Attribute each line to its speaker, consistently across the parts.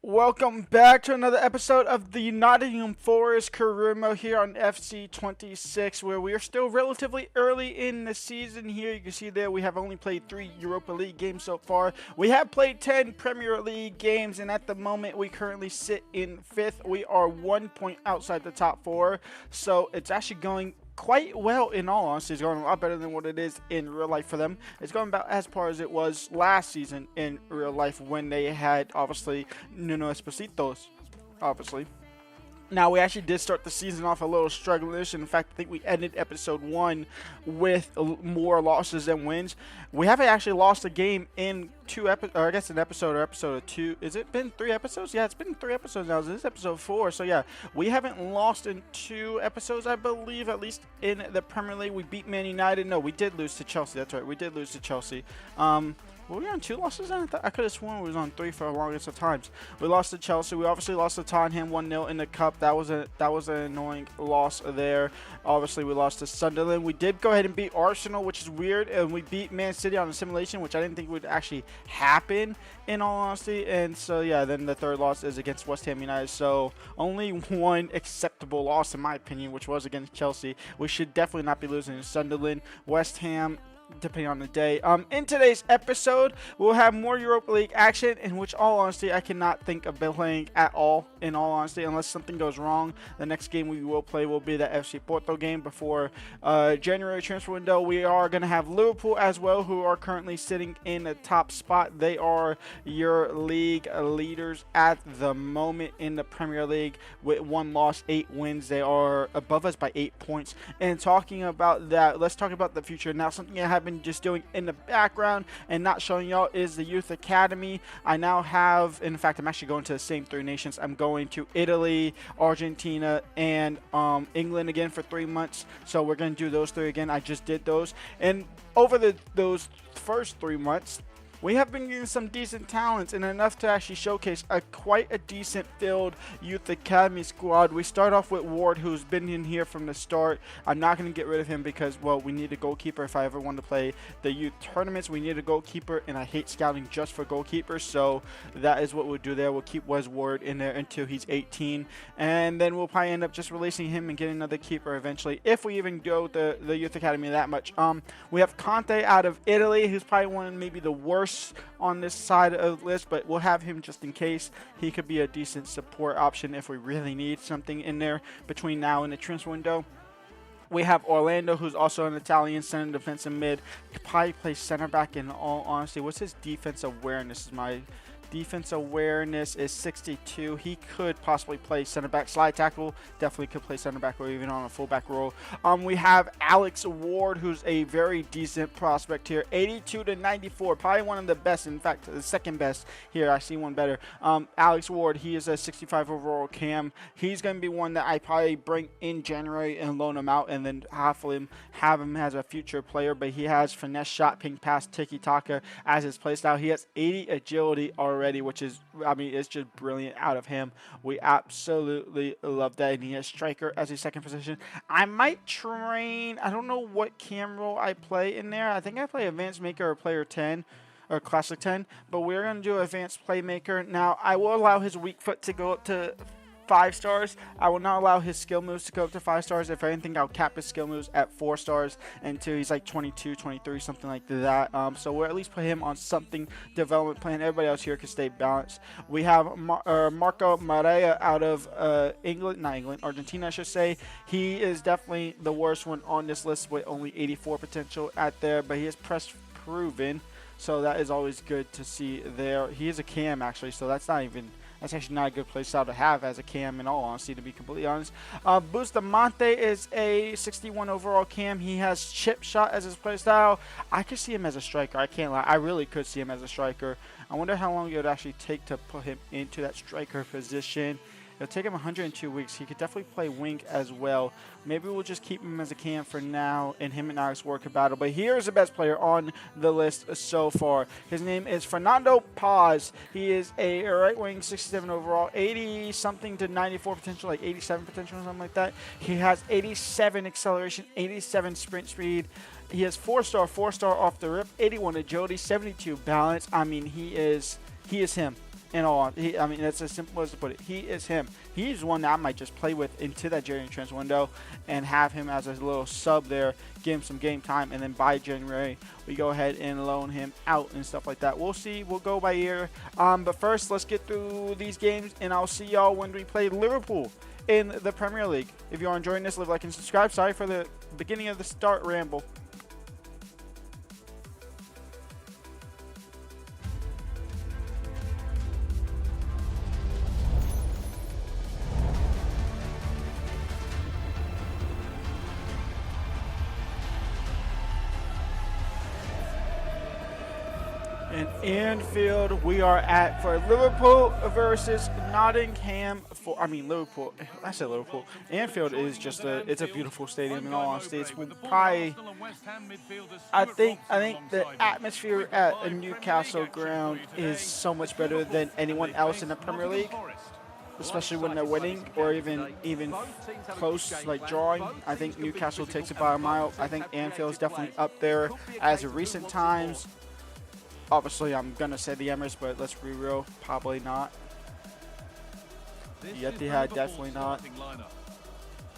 Speaker 1: Welcome back to another episode of the Nottingham Forest Career Mode here on FC26, where we are still relatively early in the season here. You can see there we have only played 3 Europa League games so far. We have played 10 Premier League games, and at the moment we currently sit in 5th. We are 1 point outside the top 4, so it's actually going quite well. In all honesty, it's going a lot better than what it is in real life for them. It's going about as far as it was last season in real life when they had obviously Nuno Espositos, obviously. Now, we actually did start the season off a little struggling-ish. In fact, I think we ended episode 1 with more losses than wins. We haven't actually lost a game in 2 episodes, or I guess an episode or episode 2. Has it been 3 episodes? Yeah, it's been 3 episodes now. This is episode 4. So, yeah, we haven't lost in 2 episodes, I believe, at least in the Premier League. We beat Man United. No, we did lose to Chelsea. That's right. We did lose to Chelsea. Were we on 2 losses then? I could have sworn we was on 3 for the longest of times. We lost to Chelsea. We obviously lost to Tottenham 1-0 in the cup. That was an annoying loss there. Obviously, we lost to Sunderland. We did go ahead and beat Arsenal, which is weird, and we beat Man City on a simulation, which I didn't think would actually happen, in all honesty. And so, yeah, then the third loss is against West Ham United. So, only one acceptable loss, in my opinion, which was against Chelsea. We should definitely not be losing to Sunderland. West Ham, depending on the day. In today's episode, we'll have more Europa League action, in which, all honesty, I cannot think of playing at all, in all honesty, unless something goes wrong. The next game we will play will be the FC Porto game before January transfer window. We are going to have Liverpool as well, who are currently sitting in the top spot. They are your league leaders at the moment in the Premier League with 1 loss, 8 wins. They are above us by 8 points. And talking about that, let's talk about the future. Now, something I have been just doing in the background and not showing y'all is the Youth Academy. I now have, in fact, I'm actually going to the same 3 nations. I'm going to Italy, Argentina, and England again for 3 months. So we're going to do those 3 again. I just did those. And over those first 3 months, we have been getting some decent talents and enough to actually showcase quite a decent filled Youth Academy squad. We start off with Ward, who's been in here from the start. I'm not going to get rid of him because, well, we need a goalkeeper. If I ever want to play the youth tournaments, we need a goalkeeper, and I hate scouting just for goalkeepers, so that is what we'll do there. We'll keep Wes Ward in there until he's 18, and then we'll probably end up just releasing him and getting another keeper eventually, if we even go the Youth Academy that much. We have Conte out of Italy, who's probably one of maybe the worst on this side of the list, but we'll have him just in case. He could be a decent support option if we really need something in there between now and the transfer window. We have Orlando, who's also an Italian center defensive mid. He could probably play center back, in all honesty. What's his defense awareness? Defense awareness is 62. He could possibly play center back, slide tackle. Definitely could play center back or even on a fullback role. We have Alex Ward, who's a very decent prospect here. 82 to 94, probably one of the best. In fact, the second best here. I see one better. Alex Ward, he is a 65 overall cam. He's going to be one that I probably bring in January and loan him out, and then hopefully have him as a future player. But he has finesse, shot, ping, pass, tiki-taka as his playstyle. He has 80 agility already, which is, I mean, it's just brilliant out of him. We absolutely love that. And he has striker as his second position. I might train, I don't know what cam role I play in there. I think I play advanced maker or player 10 or classic 10, but we're going to do advanced playmaker. Now, I will allow his weak foot to go up to 5 stars. I will not allow his skill moves to go up to 5 stars. If anything, I'll cap his skill moves at 4 stars until he's like 22, 23, something like that. So we'll at least put him on something development plan. Everybody else here can stay balanced. We have Marco Marea out of Argentina, I should say. He is definitely the worst one on this list with only 84 potential at there, but he is press proven, so that is always good to see there. He is a cam actually, so that's actually not a good play style to have as a cam, in all honesty, to be completely honest. Bustamante is a 61 overall cam. He has chip shot as his play style. I could see him as a striker. I can't lie. I really could see him as a striker. I wonder how long it would actually take to put him into that striker position. It'll take him 102 weeks. He could definitely play wing as well. Maybe we'll just keep him as a cam for now, and him and Alex Ward could battle. But here's the best player on the list so far. His name is Fernando Paz. He is a right wing, 67 overall, 80-something to 94 potential, like 87 potential or something like that. He has 87 acceleration, 87 sprint speed. He has 4-star off the rip, 81 agility, 72 balance. I mean, he is him. And all, I mean, that's as simple as to put it. He is him. He's one that I might just play with into that January transfer window and have him as a little sub there, give him some game time, and then by January we go ahead and loan him out and stuff like that. We'll see. We'll go by ear. But first, let's get through these games, and I'll see y'all when we play Liverpool in the Premier League. If you're enjoying this, leave a like and subscribe. Sorry for the beginning of the start ramble. In Anfield, we are at for Liverpool versus Nottingham. Liverpool. I said Liverpool. Anfield is just it's a beautiful stadium in all honesty. It's probably, I think the atmosphere at a Newcastle ground is so much better than anyone else in the Premier League, especially when they're winning or even close, like drawing. I think Newcastle takes it by a mile. I think Anfield is definitely up there as of recent times. Obviously, I'm going to say the Emirates, but let's be real, probably not. The Etihad, definitely not.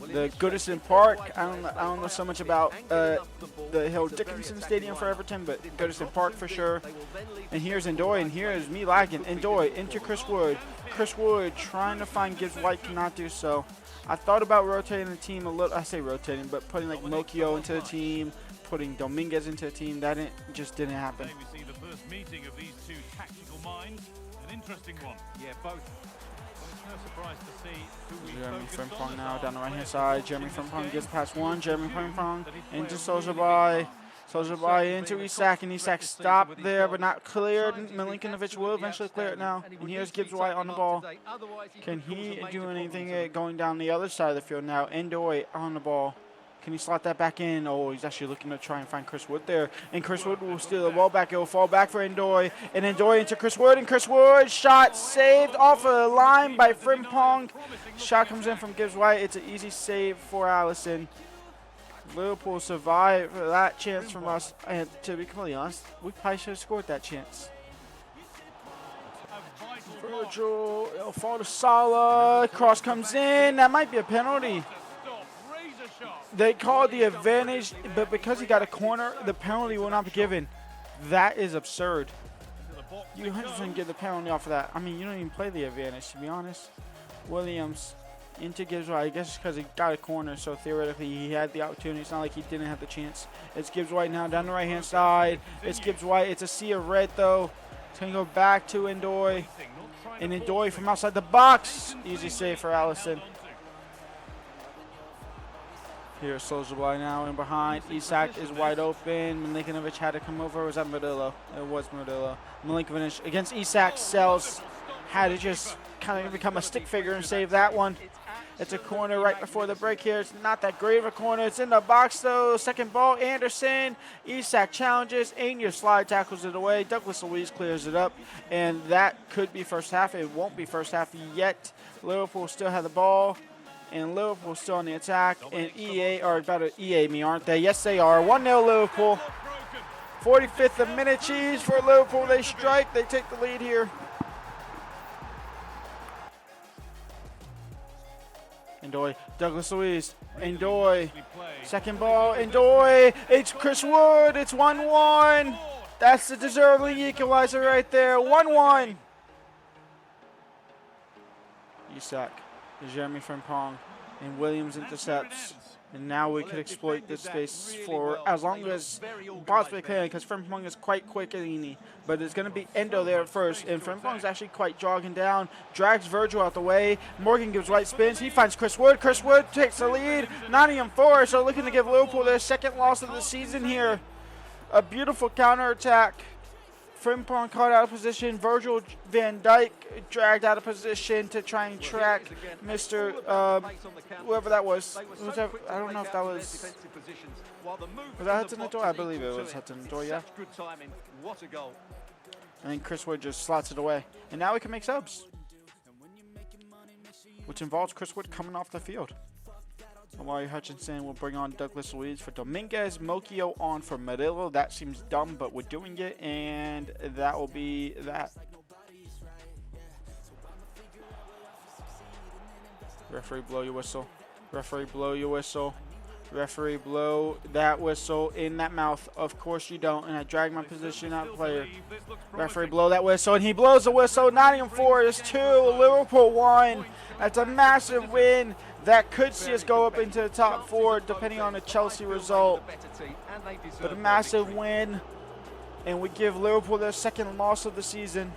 Speaker 1: The Goodison Park, I don't know so much about the Hill Dickinson Stadium for Everton, but Goodison Park for sure. And here's Ndoye, and here's me lagging. Ndoye into Chris Wood. Chris Wood trying to find Gibbs White, cannot do so. I thought about rotating the team a little. I say rotating, but putting like Mokio into the team, putting Dominguez into the team. That just didn't happen.
Speaker 2: Meeting of these two tactical minds, an interesting one. Yeah, both. No surprise to see who
Speaker 1: Jeremy Frimpong now down the right hand side. Jeremy Frimpong gets past one. Jeremy Frimpong into Sojabai. Sojabai into Isak, and Isak stopped there but not cleared. Milinkovic will eventually clear it now. And here's Gibbs White on the ball. Can he do anything going down the other side of the field now? Ndoye on the ball. Can he slot that back in? Oh, he's actually looking to try and find Chris Wood there. And Chris Wood will steal the ball back. It will fall back for Ndoye. And Ndoye into Chris Wood. And Chris Wood shot saved off of the line by Frimpong. Shot comes in from Gibbs White. It's an easy save for Alisson. Liverpool survived that chance from us. And to be completely honest, we probably should have scored that chance. Virgil, it'll fall to Salah. Cross comes in. That might be a penalty. They called the advantage, but because he got a corner, the penalty will not be given. That is absurd. You 100% get the penalty off of that. I mean, you don't even play the advantage, to be honest. Williams into Gibbs White. I guess because he got a corner, so theoretically he had the opportunity. It's not like he didn't have the chance. It's Gibbs White now down the right-hand side. It's Gibbs White. It's a sea of red, though. It's going to go back to Ndoye. And Ndoye from outside the box. Easy save for Alisson. Here's Sojabai now in behind. Isak is wide open. Milinkovic had to come over. Or was that Modillo? It was Modillo. Milinkovic against Isak. Sells. Had to just kind of become a stick figure and save that one. It's a corner right before the break here. It's not that great of a corner. It's in the box, though. Second ball, Anderson. Isak challenges. Anya slide tackles it away. Douglas Luiz clears it up. And that could be first half. It won't be first half yet. Liverpool still have the ball. And Liverpool still on the attack. And EA are about to EA me, aren't they? Yes, they are. 1-0 Liverpool. 45th of minute cheese for Liverpool. They strike. They take the lead here. Ndoye. Douglas Luiz. Ndoye. Second ball. Ndoye. It's Chris Wood. It's 1-1. That's the deserving equalizer right there. 1-1. Isak. Jeremy Frimpong, and Williams intercepts. And now we could exploit this space for as long as possibly can, because Frimpong is quite quick and easy. But it's going to be Endo there first, and Frimpong's actually quite jogging down, drags Virgil out the way. Morgan gives White spins. He finds Chris Wood. Chris Wood takes the lead. Nottingham Forest are looking to give Liverpool their second loss of the season here. A beautiful counterattack. Frimpong caught out of position. Virgil van Dijk dragged out of position to try and track Mr. Whoever that was. I don't know if that was. Was that Hudson-Odoi? I believe it was Hudson-Odoi, yeah. And then Chris Wood just slots it away. And now we can make subs, which involves Chris Wood coming off the field. Amari Hutchinson will bring on Douglas Luiz for Dominguez. Mokio on for Modillo. That seems dumb, but we're doing it, and that will be that. Referee, blow your whistle. Referee, blow your whistle. Referee, blow that whistle in that mouth. Of course you don't. And I drag my position out player. Referee, blow that whistle. And he blows the whistle. Nottingham Forest 2, Liverpool 1. That's a massive win. That could see us go up into the top 4 depending on the Chelsea result. But a massive win. And we give Liverpool their second loss of the season.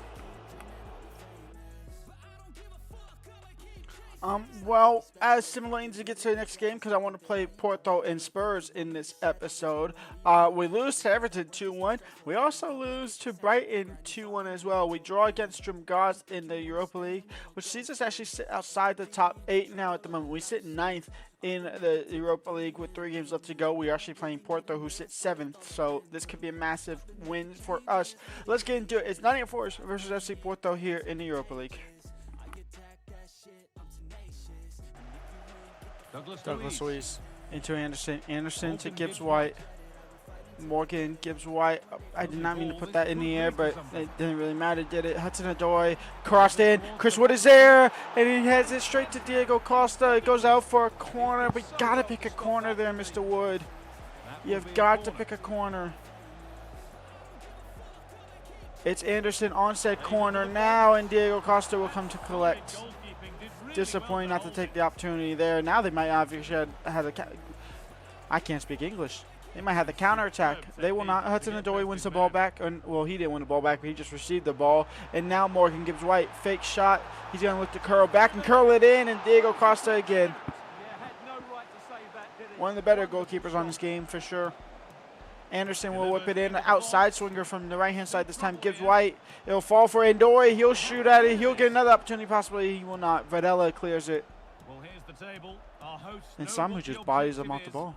Speaker 1: Well, as similarly to get to the next game, because I want to play Porto and Spurs in this episode, we lose to Everton 2-1. We also lose to Brighton 2-1 as well. We draw against Drumgaz in the Europa League, which sees us actually sit outside the top 8 now at the moment. We sit 9th in the Europa League with 3 games left to go. We're actually playing Porto, who sits 7th, so this could be a massive win for us. Let's get into it. It's Nottingham Forest versus FC Porto here in the Europa League. Douglas Luiz into Anderson. Anderson to Gibbs White. Morgan, Gibbs White. I did not mean to put that in the air, but it didn't really matter, did it? Hudson-Odoi crossed in. Chris Wood is there, and he heads it straight to Diego Costa. It goes out for a corner, but you gotta pick a corner there, Mr. Wood. You've got to pick a corner. It's Anderson on said corner now, and Diego Costa will come to collect. Disappointing not to take the opportunity there. Now they might obviously have a. I can't speak English. They might have the counter attack. They will not. Hudson-Odoi wins the ball back. Well, he didn't win the ball back, but he just received the ball. And now Morgan Gibbs White, fake shot. He's going to look to curl back and curl it in. And Diego Costa again. One of the better goalkeepers on this game for sure. Anderson will whip it in. Outside swinger from the right-hand side this time. Gibbs White. It'll fall for Ndoye. He'll shoot at it. He'll get another opportunity. Possibly he will not. Varela clears it.
Speaker 2: Well, here's the table. Our host,
Speaker 1: and Samu just bodies him off the ball.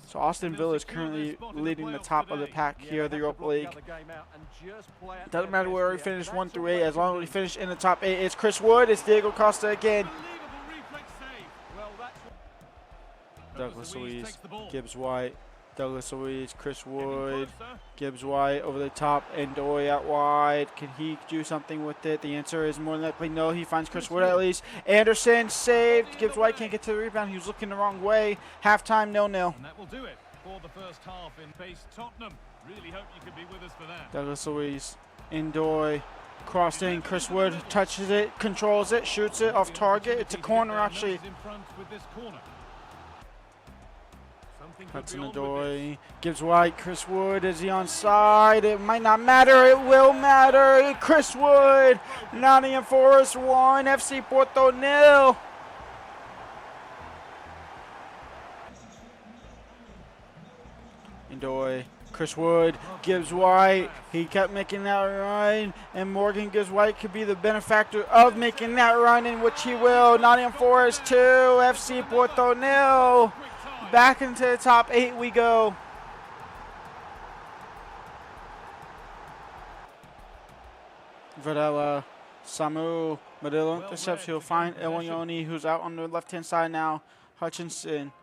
Speaker 1: So Austin Villa is currently leading the top of the pack here in the Europa League. Doesn't matter where we finish 1 through 8. As long as we finish in the top 8. It's Chris Wood. It's Diego Costa again. Douglas Luiz. Gibbs White. Douglas Luiz, Chris Wood, Gibbs White over the top, Ndoye out wide. Can he do something with it? The answer is more than likely no. He finds Chris Wood at least. Anderson saved. Gibbs White can't get to the rebound. He was looking the wrong way. Halftime 0-0.
Speaker 2: And that will do it for the first half in base Tottenham. Really hope you could be with us for that.
Speaker 1: Douglas Luiz, Ndoye, crossed in. Chris Wood touches it, controls it, shoots it off target. It's a corner actually. Hudson-Odoi, Gibbs White, Chris Wood, is he onside? It might not matter, it will matter. Chris Wood, Nottingham Forest 1, FC Porto 0. Ndoye, Chris Wood, Gibbs White, he kept making that run, and Morgan Gibbs White could be the benefactor of making that run, in which he will. Nottingham Forest 2, FC Porto 0. Back into the top 8 we go. Varela, Samu, Madillo intercepts. He'll find Elwayoni, who's out on the left-hand side now. Hutchinson.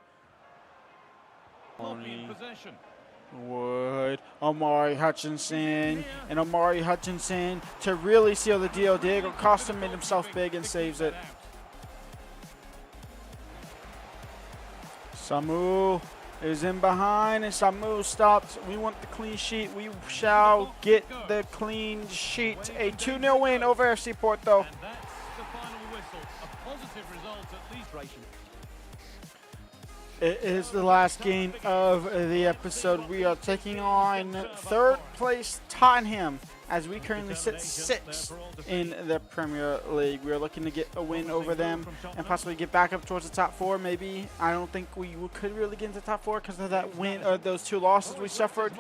Speaker 1: Wood, Omari Hutchinson, and Omari Hutchinson to really seal the deal. Diego Costa made himself big and saves it. Samu is in behind, and Samu stops. We want the clean sheet. We shall get the clean sheet. A 2-0 win over FC Porto.
Speaker 2: And that's the final whistle. A positive result at least.
Speaker 1: It is the last game of the episode. We are taking on 3rd place Tottenham, as we currently sit 6th in the Premier League. We are looking to get a win over them and possibly get back up towards the top 4 maybe. I don't think we could really get into the top 4 because of that win, or those 2 losses we suffered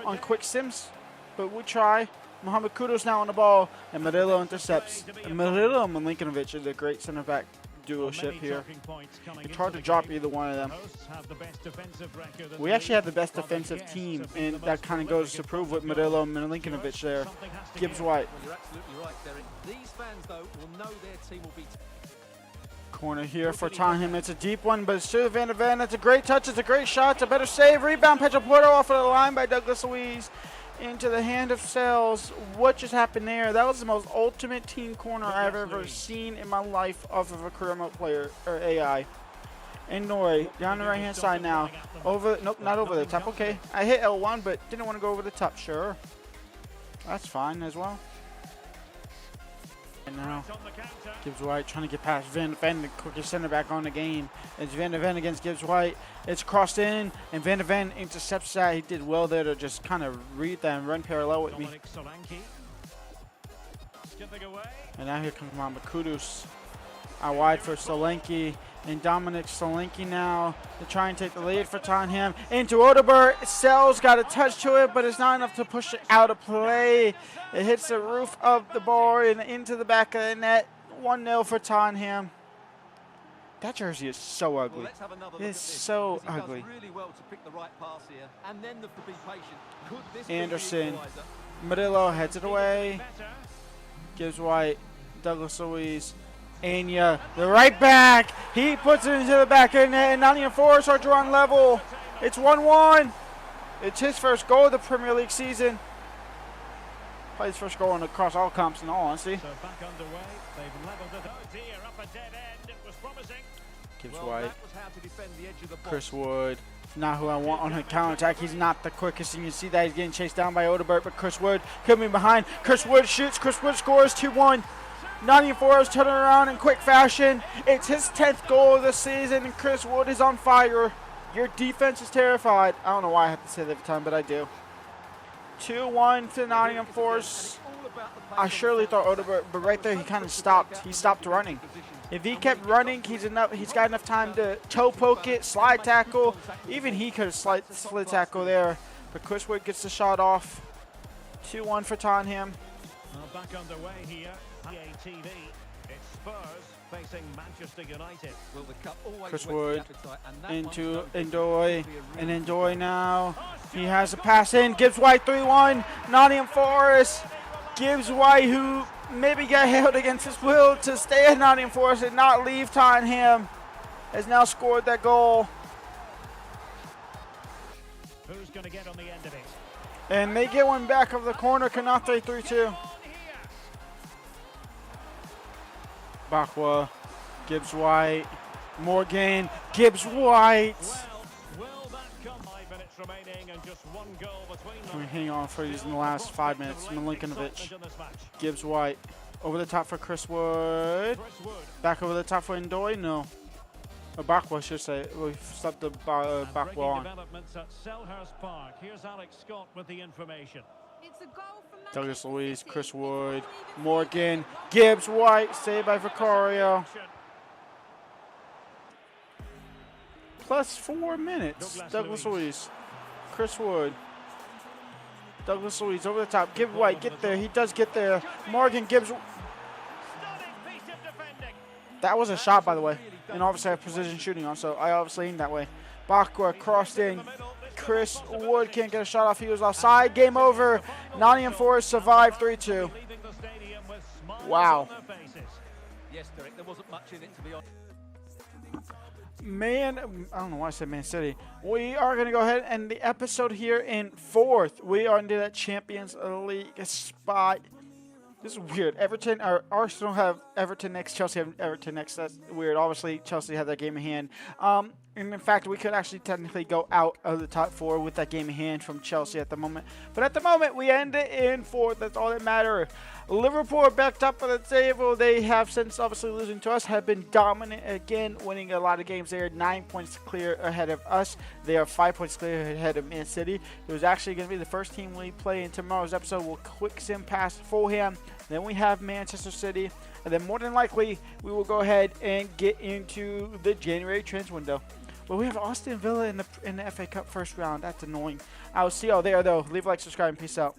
Speaker 1: on quick sims, but we'll try. Mohamed Kudus now on the ball, and Murillo intercepts. And Murillo and Milinkovic is a great center back duo-ship here. It's hard to drop either one of them. We actually have the best defensive team, and that kind of goes to prove with Murillo and Milinkovic there. Gibbs White. Corner here for Tottenham. It's a deep one, but it's to Van de Ven. It's a great touch. It's a great shot. It's a better save. Rebound. Pedro Porto off of the line by Douglas Luiz. into the hand of Sales. What just happened there? That was the most ultimate team corner I've ever seen in my life off of a career mode player or AI. And Nori, down the right hand side now. Over, nope, not over the top. Okay, I hit L1, but didn't want to go over the top. Sure, that's fine as well. And now Gibbs White trying to get past Van de Ven, the quickest center back on the game. It's Van de Ven against Gibbs White. It's crossed in, and Van de Ven intercepts that. He did well there to just kind of read that and run parallel with me. And now here comes Mamba Kudus. Out wide for Solanke. And Dominic Solanke now to try and take the lead for Tottenham. Into Odegaard. Sells got a touch to it, but it's not enough to push it out of play. It hits the roof of the bar and into the back of the net. 1-0 for Tottenham. That jersey is so ugly. It's so ugly. Anderson. Murillo heads it away. Gibbs White. Douglas Luiz. Anya, the right back. He puts it into the back of the net, and Nottingham Forest are drawn level. It's 1-1. It's his first goal of the Premier League season. Plays first goal across all comps in all honesty.
Speaker 2: So back underway. They've leveled it. Oh dear, up a dead end. It was promising.
Speaker 1: Gibbs White. Chris Wood. Not who I want on a counterattack. He's not the quickest. You can see that he's getting chased down by Odegaard, but Chris Wood coming behind. Chris Wood shoots. Chris Wood scores 2-1. Nottingham Forest turning around in quick fashion. It's his 10th goal of the season, and Chris Wood is on fire. Your defense is terrified. I don't know why I have to say that every time, but I do. 2-1 to Nottingham Forest. I surely thought Odegaard, but right there he kind of stopped. He stopped running. If he kept running, he's got enough time to toe poke it, slide tackle. Even he could have slid tackle there. But Chris Wood gets the shot off. 2-1 for Tottenham.
Speaker 2: Back underway here. TV. It's Spurs facing Manchester United.
Speaker 1: Chris Wood into Ndoye, and Ndoye now. He has a pass in. Gibbs White 3-1. Nottingham Forest. Gibbs White, who maybe got held against his will to stay at Nottingham Forest and not leave Tottenham, has now scored that goal.
Speaker 2: Who's going to get on the end of it?
Speaker 1: And they get one back of the corner. Kanate 3-2. Bakwa, Gibbs White, Morgan, Gibbs White.
Speaker 2: Will that come? 5 minutes remaining and just one goal between them.
Speaker 1: We're hanging on for these in the last 5 minutes. Milinkovic, Gibbs White, over the top for Chris Wood. Back over the top for Ndoye. No, or Bakwa, I should say. We stopped the Bakwa on.
Speaker 2: Developments at Selhurst Park. Here's Alex Scott with the information.
Speaker 1: Douglas Luiz, Chris Wood, Morgan, Gibbs White, saved by Vicario. Plus 4 minutes. Douglas Luiz, Chris Wood, Douglas Luiz over the top. Gibbs White, get there. He does get there. Morgan, Gibbs. That was a shot, by the way. And obviously I have precision shooting on, so I obviously aimed that way. Bakwa crossed in. Chris Wood can't get a shot off. He was offside. Game over. Nottingham Forest survived 3-2. Wow. Man, I don't know why I said Man City. We are going to go ahead and the episode here in 4th. We are into that Champions League spot. This is weird. Everton, or Arsenal have Everton next. Chelsea have Everton next. That's weird. Obviously, Chelsea had that game in hand. And in fact, we could actually technically go out of the top 4 with that game in hand from Chelsea at the moment. But at the moment, we end it in 4th. That's all that matters. Liverpool are back up for the table. They have, since obviously losing to us, have been dominant again, winning a lot of games. They are 9 points clear ahead of us. They are 5 points clear ahead of Man City. It was actually going to be the first team we play in tomorrow's episode. We'll quick sim past Fulham. Then we have Manchester City. And then more than likely, we will go ahead and get into the January transfer window. But we have Aston Villa in the FA Cup first round. That's annoying. I will see y'all there, though. Leave a like, subscribe, and peace out.